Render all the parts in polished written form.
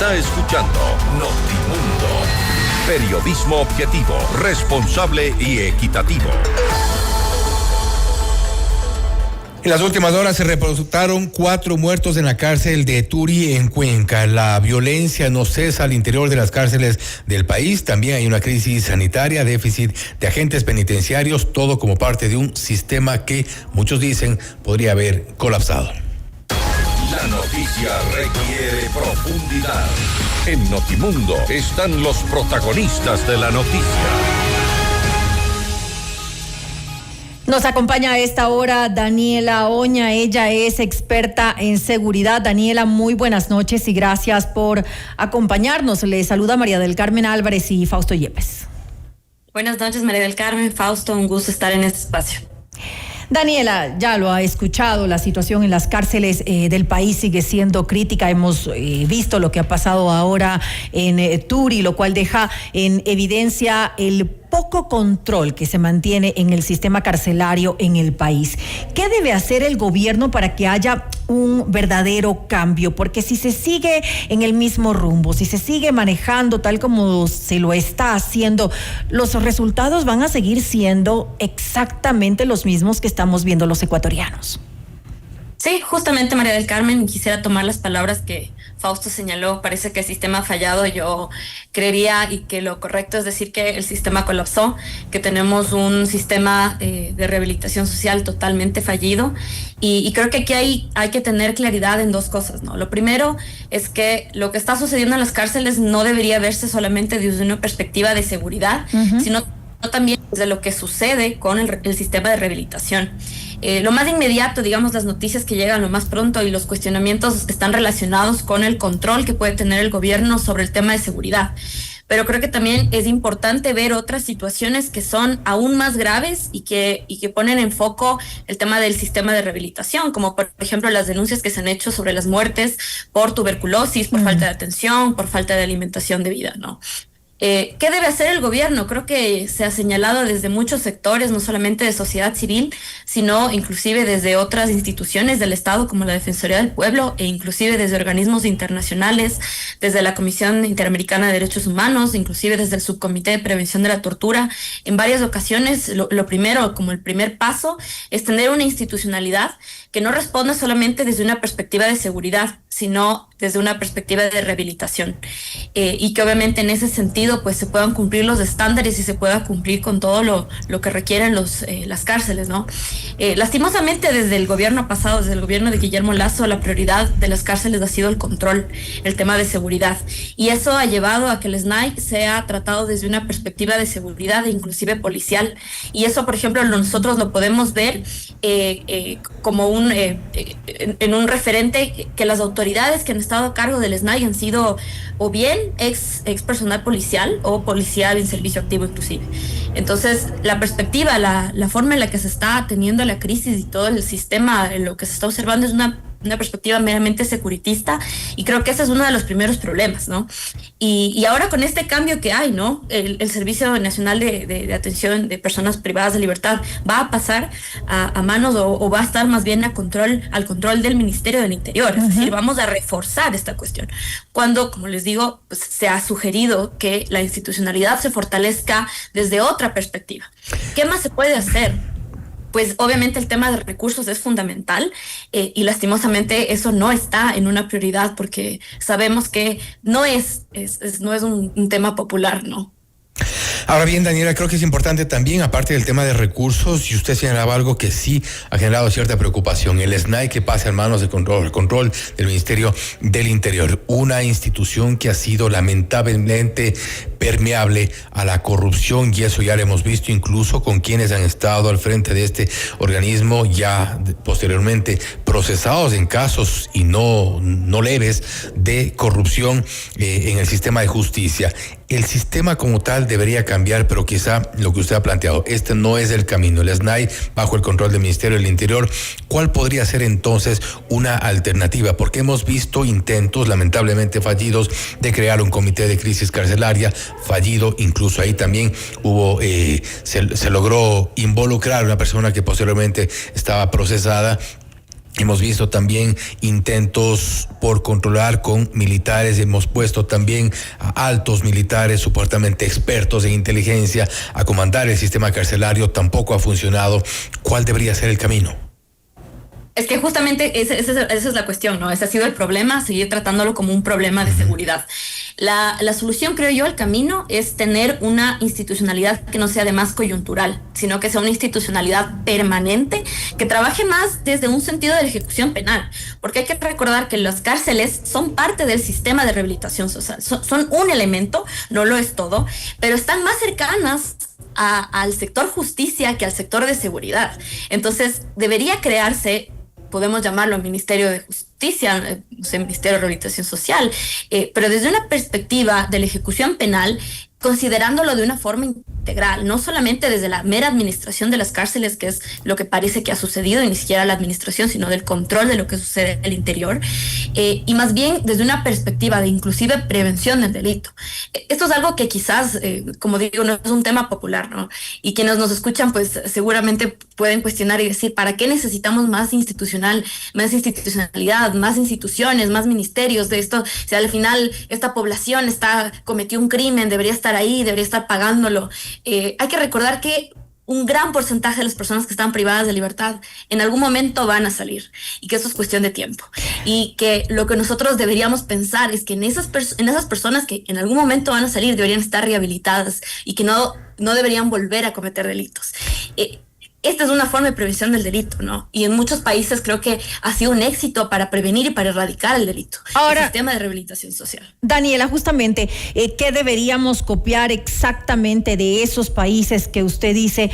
Está escuchando Notimundo. Periodismo objetivo, responsable y equitativo. En las últimas horas se reportaron 4 muertos en la cárcel de Turi, en Cuenca. La violencia no cesa al interior de las cárceles del país. También hay una crisis sanitaria, déficit de agentes penitenciarios, todo como parte de un sistema que muchos dicen podría haber colapsado. La noticia requiere profundidad. En Notimundo están los protagonistas de la noticia. Nos acompaña a esta hora Daniela Oña, ella es experta en seguridad. Daniela, muy buenas noches y gracias por acompañarnos. Le saluda María del Carmen Álvarez y Fausto Yepes. Buenas noches, María del Carmen, Fausto, un gusto estar en este espacio. Daniela, ya lo ha escuchado, la situación en las cárceles del país sigue siendo crítica. Hemos visto lo que ha pasado ahora en Turi, lo cual deja en evidencia el poco control que se mantiene en el sistema carcelario en el país. ¿Qué debe hacer el gobierno para que haya un verdadero cambio? Porque si se sigue en el mismo rumbo, si se sigue manejando tal como se lo está haciendo, los resultados van a seguir siendo exactamente los mismos que estamos viendo los ecuatorianos. Sí, justamente, María del Carmen, quisiera tomar las palabras que Fausto señaló. Parece que el sistema ha fallado. Yo creería y que lo correcto es decir que el sistema colapsó, que tenemos un sistema de rehabilitación social totalmente fallido. Y creo que aquí hay que tener claridad en 2 cosas, ¿no? Lo primero es que lo que está sucediendo en las cárceles no debería verse solamente desde una perspectiva de seguridad, sino también desde lo que sucede con el sistema de rehabilitación. Lo más inmediato, digamos, las noticias que llegan lo más pronto y los cuestionamientos están relacionados con el control que puede tener el gobierno sobre el tema de seguridad. Pero creo que también es importante ver otras situaciones que son aún más graves y que ponen en foco el tema del sistema de rehabilitación, como por ejemplo las denuncias que se han hecho sobre las muertes por tuberculosis, por falta de atención, por falta de alimentación debida, ¿no? ¿Qué debe hacer el gobierno? Creo que se ha señalado desde muchos sectores, no solamente de sociedad civil, sino inclusive desde otras instituciones del Estado como la Defensoría del Pueblo e inclusive desde organismos internacionales, desde la Comisión Interamericana de Derechos Humanos, inclusive desde el Subcomité de Prevención de la Tortura. En varias ocasiones, lo primero, como el primer paso, es tener una institucionalidad que no responda solamente desde una perspectiva de seguridad, sino desde una perspectiva de rehabilitación. Y que obviamente en ese sentido pues se puedan cumplir los estándares y se pueda cumplir con todo lo que requieren las cárceles, ¿no? Lastimosamente desde el gobierno pasado, desde el gobierno de Guillermo Lasso, la prioridad de las cárceles ha sido el control, el tema de seguridad. Y eso ha llevado a que el SNAI sea tratado desde una perspectiva de seguridad e inclusive policial. Y eso, por ejemplo, nosotros lo podemos ver como en un referente que las autoridades que han estado a cargo del SNAI han sido o bien ex personal policial o policial en servicio activo inclusive. Entonces, la perspectiva, la forma en la que se está teniendo la crisis y todo el sistema, lo que se está observando es una perspectiva meramente securitista, y creo que ese es uno de los primeros problemas, ¿no? Y ahora con este cambio que hay, ¿no? El Servicio Nacional de Atención de Personas Privadas de Libertad va a pasar a manos o va a estar más bien al control del Ministerio del Interior. Es decir, vamos a reforzar esta cuestión. Cuando, como les digo, pues, se ha sugerido que la institucionalidad se fortalezca desde otra perspectiva. ¿Qué más se puede hacer? Pues obviamente el tema de recursos es fundamental y lastimosamente eso no está en una prioridad porque sabemos que no es un tema popular, ¿no? Ahora bien, Daniela, creo que es importante también, aparte del tema de recursos, y usted señalaba algo que sí ha generado cierta preocupación, el SNAI que pase a manos de control del Ministerio del Interior, una institución que ha sido lamentablemente permeable a la corrupción, y eso ya lo hemos visto incluso con quienes han estado al frente de este organismo, ya posteriormente procesados en casos y no leves de corrupción en el sistema de justicia. El sistema como tal debería cambiar, pero quizá lo que usted ha planteado, este no es el camino. El SNAI bajo el control del Ministerio del Interior, ¿cuál podría ser entonces una alternativa? Porque hemos visto intentos lamentablemente fallidos de crear un comité de crisis carcelaria, fallido, incluso ahí también hubo, se logró involucrar a una persona que posteriormente estaba procesada. Hemos visto también intentos por controlar con militares. Hemos puesto también a altos militares, supuestamente expertos en inteligencia, a comandar el sistema carcelario. Tampoco ha funcionado. ¿Cuál debería ser el camino? Es que justamente esa es la cuestión, ¿no? Ese ha sido el problema, seguir tratándolo como un problema de seguridad. La solución, creo yo, el camino es tener una institucionalidad que no sea además coyuntural, sino que sea una institucionalidad permanente, que trabaje más desde un sentido de la ejecución penal, porque hay que recordar que las cárceles son parte del sistema de rehabilitación social, son un elemento, no lo es todo, pero están más cercanas al sector justicia que al sector de seguridad. Entonces, debería crearse, podemos llamarlo Ministerio de Justicia, no sé, Ministerio de Rehabilitación Social, pero desde una perspectiva de la ejecución penal, considerándolo de una forma integral, no solamente desde la mera administración de las cárceles, que es lo que parece que ha sucedido, y ni siquiera la administración, sino del control de lo que sucede en el interior, y más bien desde una perspectiva de inclusive prevención del delito. Esto es algo que quizás, como digo, no es un tema popular, ¿no? Y quienes nos escuchan, pues seguramente pueden cuestionar y decir, ¿para qué necesitamos más institucionalidad, más instituciones, más ministerios de esto? Si al final esta población cometió un crimen, debería estar ahí, debería estar pagándolo. Hay que recordar que un gran porcentaje de las personas que están privadas de libertad en algún momento van a salir, y que eso es cuestión de tiempo, y que lo que nosotros deberíamos pensar es que en esas personas que en algún momento van a salir deberían estar rehabilitadas y que no deberían volver a cometer delitos. Esta es una forma de prevención del delito, ¿no? Y en muchos países creo que ha sido un éxito para prevenir y para erradicar el delito. Ahora, el sistema de rehabilitación social. Daniela, justamente, ¿qué deberíamos copiar exactamente de esos países que usted dice?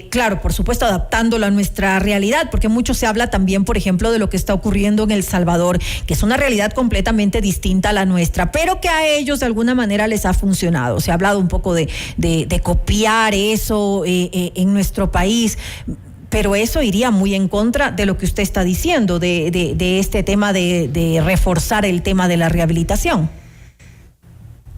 Claro, por supuesto, adaptándolo a nuestra realidad, porque mucho se habla también, por ejemplo, de lo que está ocurriendo en El Salvador, que es una realidad completamente distinta a la nuestra, pero que a ellos de alguna manera les ha funcionado. Se ha hablado un poco de copiar eso en nuestro país, pero eso iría muy en contra de lo que usted está diciendo, de este tema de reforzar el tema de la rehabilitación.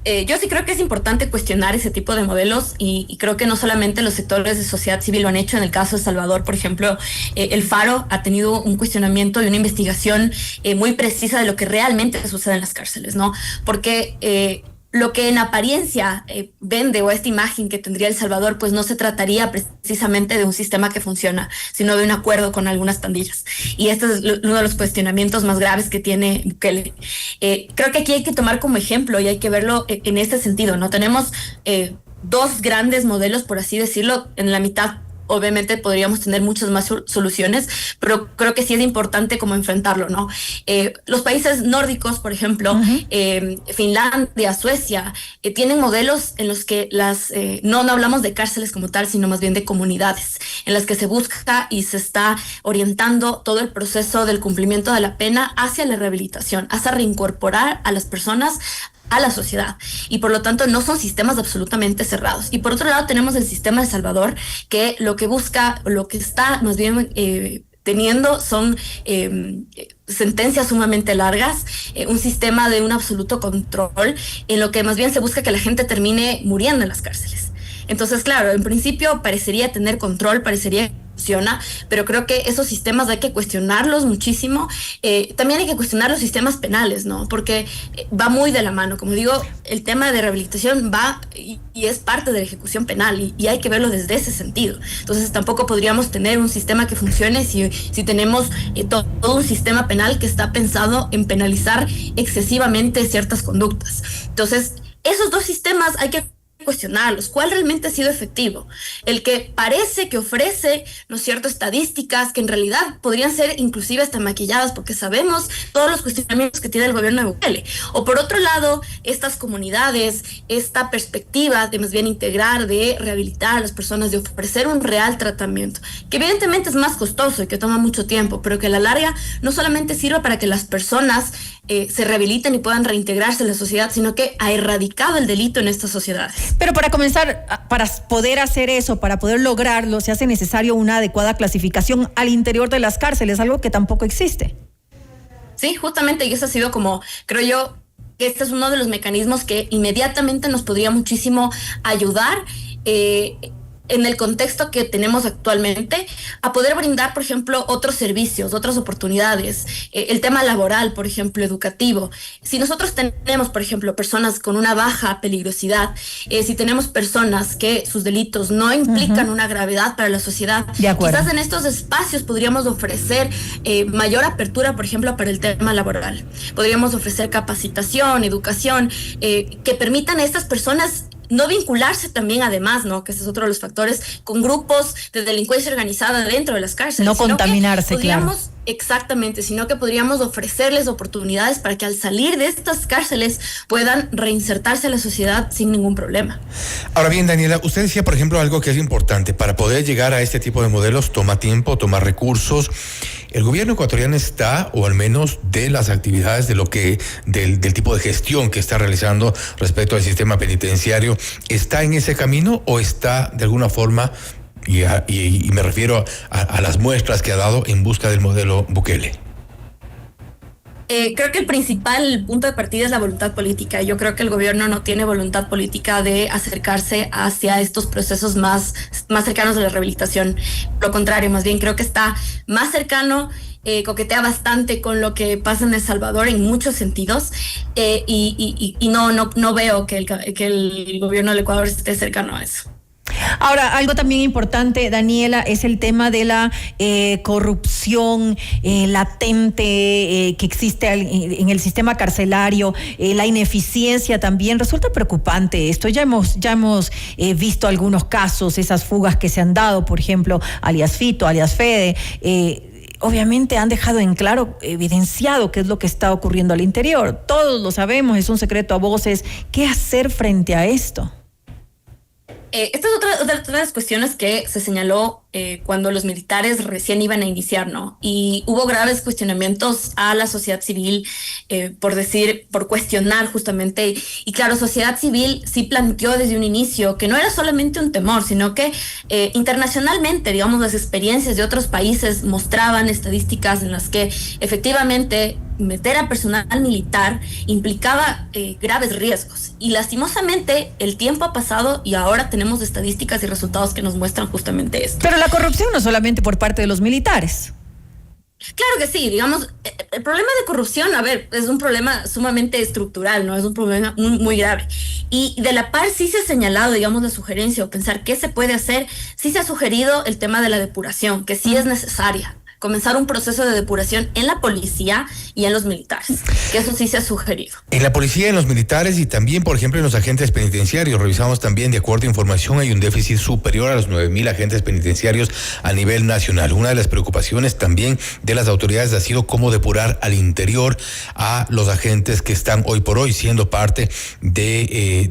Yo sí creo que es importante cuestionar ese tipo de modelos, y creo que no solamente los sectores de sociedad civil lo han hecho. En el caso de El Salvador, por ejemplo, el Faro ha tenido un cuestionamiento y una investigación muy precisa de lo que realmente sucede en las cárceles, ¿no? Porque lo que en apariencia vende, o esta imagen que tendría El Salvador, pues no se trataría precisamente de un sistema que funciona, sino de un acuerdo con algunas pandillas. Y este es uno de los cuestionamientos más graves que tiene Bukele. Creo que aquí hay que tomar como ejemplo, y hay que verlo en este sentido, ¿no? Tenemos dos grandes modelos, por así decirlo. En la mitad obviamente podríamos tener muchas más soluciones, pero creo que sí es importante como enfrentarlo, ¿no? Los países nórdicos, por ejemplo, Finlandia, Suecia, tienen modelos en los que no hablamos de cárceles como tal, sino más bien de comunidades, en las que se busca y se está orientando todo el proceso del cumplimiento de la pena hacia la rehabilitación, hacia reincorporar a las personas a la sociedad, y por lo tanto no son sistemas absolutamente cerrados. Y por otro lado tenemos el sistema de El Salvador, que lo que busca, lo que está más bien teniendo son sentencias sumamente largas, un sistema de un absoluto control, en lo que más bien se busca que la gente termine muriendo en las cárceles. Entonces, claro, en principio parecería tener control, parecería que funciona, pero creo que esos sistemas hay que cuestionarlos muchísimo. También hay que cuestionar los sistemas penales, ¿no? Porque va muy de la mano. Como digo, el tema de rehabilitación va y es parte de la ejecución penal, y hay que verlo desde ese sentido. Entonces tampoco podríamos tener un sistema que funcione si tenemos todo un sistema penal que está pensado en penalizar excesivamente ciertas conductas. Entonces, esos dos sistemas hay que cuestionarlos. ¿Cuál realmente ha sido efectivo? El que parece que ofrece, ¿no es cierto?, estadísticas que en realidad podrían ser inclusive hasta maquilladas, porque sabemos todos los cuestionamientos que tiene el gobierno de Bukele. O por otro lado, estas comunidades, esta perspectiva de más bien integrar, de rehabilitar a las personas, de ofrecer un real tratamiento, que evidentemente es más costoso y que toma mucho tiempo, pero que a la larga no solamente sirve para que las personas se rehabiliten y puedan reintegrarse en la sociedad, sino que ha erradicado el delito en estas sociedades. Pero para comenzar, para poder hacer eso, para poder lograrlo, se hace necesario una adecuada clasificación al interior de las cárceles, algo que tampoco existe. Sí, justamente, y eso ha sido como, creo yo, que este es uno de los mecanismos que inmediatamente nos podría muchísimo ayudar. en el contexto que tenemos actualmente, a poder brindar, por ejemplo, otros servicios, otras oportunidades, el tema laboral, por ejemplo, educativo. Si nosotros tenemos, por ejemplo, personas con una baja peligrosidad, si tenemos personas que sus delitos no implican una gravedad para la sociedad, quizás en estos espacios podríamos ofrecer mayor apertura, por ejemplo, para el tema laboral. Podríamos ofrecer capacitación, educación, que permitan a estas personas no vincularse también, además, ¿no? Que ese es otro de los factores, con grupos de delincuencia organizada dentro de las cárceles. No contaminarse, claro. Exactamente, sino que podríamos ofrecerles oportunidades para que al salir de estas cárceles puedan reinsertarse a la sociedad sin ningún problema. Ahora bien, Daniela, usted decía, por ejemplo, algo que es importante. Para poder llegar a este tipo de modelos toma tiempo, toma recursos. El gobierno ecuatoriano está, o al menos de las actividades del tipo de gestión que está realizando respecto al sistema penitenciario, ¿está en ese camino o está de alguna forma, y me refiero a las muestras que ha dado en busca del modelo Bukele? Creo que el principal punto de partida es la voluntad política. Yo creo que el gobierno no tiene voluntad política de acercarse hacia estos procesos más cercanos a la rehabilitación. Lo contrario, más bien creo que está más cercano, coquetea bastante con lo que pasa en El Salvador en muchos sentidos, y no veo que el gobierno del Ecuador esté cercano a eso. Ahora, algo también importante, Daniela, es el tema de la corrupción latente que existe en el sistema carcelario, la ineficiencia también. Resulta preocupante esto. Ya hemos visto algunos casos, esas fugas que se han dado, por ejemplo, alias Fito, alias Fede. Obviamente han dejado en claro, evidenciado qué es lo que está ocurriendo al interior. Todos lo sabemos, es un secreto a voces. ¿Qué hacer frente a esto? Esta es otra de las cuestiones que se señaló cuando los militares recién iban a iniciar, ¿no? Y hubo graves cuestionamientos a la sociedad civil por cuestionar justamente. Y claro, sociedad civil sí planteó desde un inicio que no era solamente un temor, sino que internacionalmente, digamos, las experiencias de otros países mostraban estadísticas en las que efectivamente meter a personal militar implicaba graves riesgos. Y lastimosamente el tiempo ha pasado y ahora tenemos estadísticas y resultados que nos muestran justamente esto. Pero la corrupción no solamente por parte de los militares. Claro que sí, digamos, el problema de corrupción, a ver, es un problema sumamente estructural, ¿no? Es un problema muy grave. Y de la par sí se ha señalado, digamos, la sugerencia o pensar qué se puede hacer, sí se ha sugerido el tema de la depuración, que sí es necesaria. Comenzar un proceso de depuración en la policía y en los militares, que eso sí se ha sugerido. En la policía, en los militares y también, por ejemplo, en los agentes penitenciarios. Revisamos también, de acuerdo a información, hay un déficit superior a los 9,000 agentes penitenciarios a nivel nacional. Una de las preocupaciones también de las autoridades ha sido cómo depurar al interior a los agentes que están hoy por hoy siendo parte del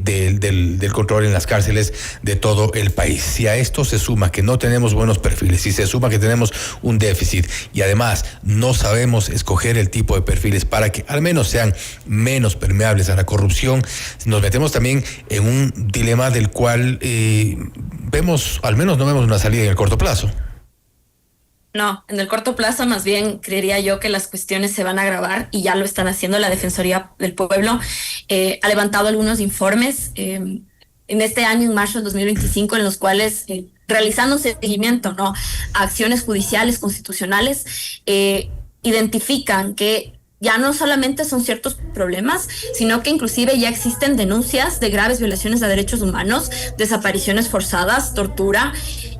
control en las cárceles de todo el país. Si a esto se suma que no tenemos buenos perfiles, si se suma que tenemos un déficit, y además no sabemos escoger el tipo de perfiles para que al menos sean menos permeables a la corrupción, nos metemos también en un dilema del cual al menos no vemos una salida en el corto plazo. No, en el corto plazo más bien creería yo que las cuestiones se van a agravar y ya lo están haciendo. La Defensoría del Pueblo ha levantado algunos informes en este año, en marzo del 2025, en los cuales realizando seguimiento, ¿no?, a acciones judiciales, constitucionales, identifican que ya no solamente son ciertos problemas, sino que inclusive ya existen denuncias de graves violaciones a derechos humanos, desapariciones forzadas, tortura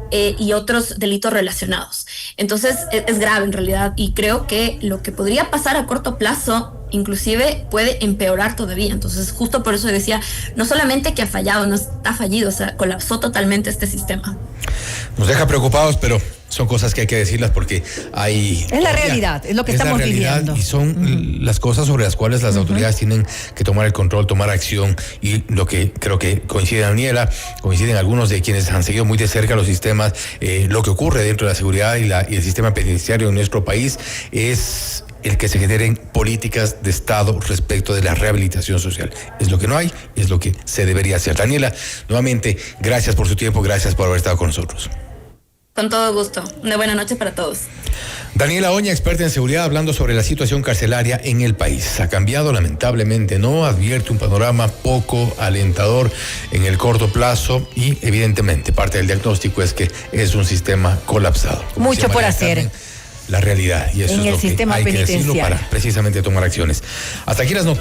y otros delitos relacionados. Entonces es grave en realidad, y creo que lo que podría pasar a corto plazo inclusive puede empeorar todavía. Entonces justo por eso decía, no solamente que ha fallado, no está fallido, o sea, colapsó totalmente este sistema. Nos deja preocupados, pero son cosas que hay que decirlas porque hay... Es la realidad, es lo que estamos viviendo. Y son las cosas sobre las cuales las autoridades tienen que tomar el control, tomar acción, y lo que creo que coincide Daniela, coinciden algunos de quienes han seguido muy de cerca los sistemas, lo que ocurre dentro de la seguridad y el sistema penitenciario en nuestro país es el que se generen políticas de Estado respecto de la rehabilitación social. Es lo que no hay, es lo que se debería hacer. Daniela, nuevamente, gracias por su tiempo, gracias por haber estado con nosotros. Con todo gusto. Una buena noche para todos. Daniela Oña, experta en seguridad, hablando sobre la situación carcelaria en el país. Ha cambiado lamentablemente, ¿no? Advierte un panorama poco alentador en el corto plazo y evidentemente parte del diagnóstico es que es un sistema colapsado. Como mucho por hacer. Carmen, la realidad, y eso en es el lo que sistema hay que decirlo penitenciario para precisamente tomar acciones. Hasta aquí las noticias.